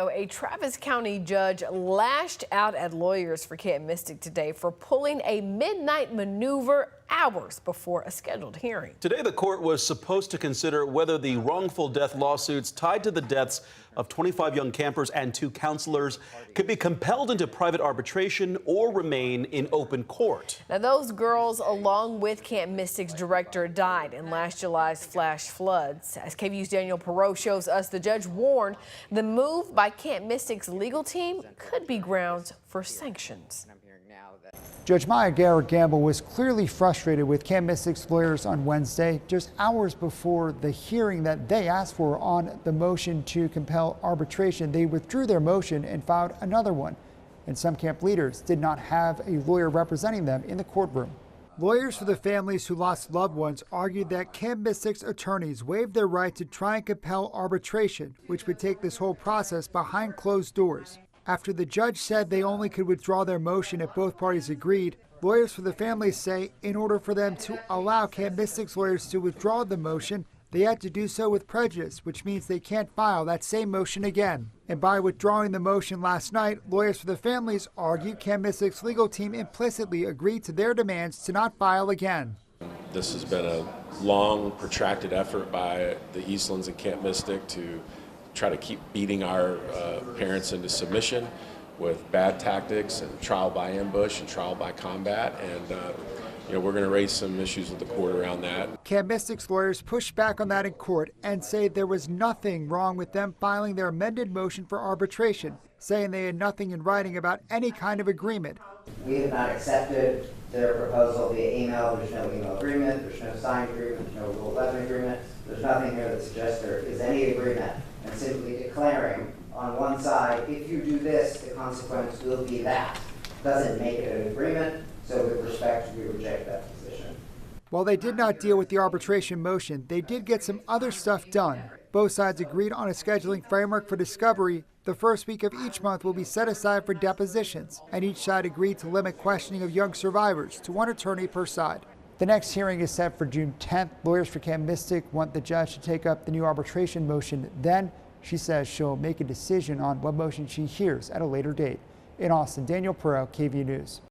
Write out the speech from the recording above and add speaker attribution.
Speaker 1: A Travis County judge lashed out at lawyers for Camp Mystic today for pulling a midnight maneuver hours before a scheduled hearing.
Speaker 2: Today, the court was supposed to consider whether the wrongful death lawsuits tied to the deaths of 25 young campers and 2 counselors could be compelled into private arbitration or remain in open court.
Speaker 1: Now, those girls, along with Camp Mystic's director, died in last July's flash floods. As KVUE's Daniel Perot shows us, the judge warned the move by Camp Mystic's legal team could be grounds for sanctions.
Speaker 3: Judge Maya Garrett-Gamble was clearly frustrated with Camp Mystic's lawyers on Wednesday, just hours before the hearing that they asked for on the motion to compel arbitration. They withdrew their motion and filed another one, and some camp leaders did not have a lawyer representing them in the courtroom. Lawyers for the families who lost loved ones argued that Camp Mystic's attorneys waived their right to try and compel arbitration, which would take this whole process behind closed doors. After the judge said they only could withdraw their motion if both parties agreed, lawyers for the families say in order for them to allow Camp Mystic's lawyers to withdraw the motion, they had to do so with prejudice, which means they can't file that same motion again. And by withdrawing the motion last night, lawyers for the families argue Camp Mystic's legal team implicitly agreed to their demands to not file again.
Speaker 4: This has been a long, protracted effort by the Eastlands and Camp Mystic to try to keep beating our parents into submission with bad tactics and trial by ambush and trial by combat, and we're going to raise some issues with the court around that.
Speaker 3: Camp Mystic's lawyers pushed back on that in court and say there was nothing wrong with them filing their amended motion for arbitration, saying they had nothing in writing about any kind of agreement.
Speaker 5: We have not accepted their proposal via email. There's no email agreement, there's no signed agreement, there's no Rule 11 agreement. There's nothing here that suggests there is any agreement, and simply declaring on one side, if you do this, the consequence will be that. Doesn't make it an agreement, so with respect, we reject that position.
Speaker 3: While they did not deal with the arbitration motion, they did get some other stuff done. Both sides agreed on a scheduling framework for discovery. The first week of each month will be set aside for depositions, and each side agreed to limit questioning of young survivors to 1 attorney per side. The next hearing is set for June 10th. Lawyers for Camp Mystic want the judge to take up the new arbitration motion. Then she says she'll make a decision on what motion she hears at a later date. In Austin, Daniel Perot, KVUE News.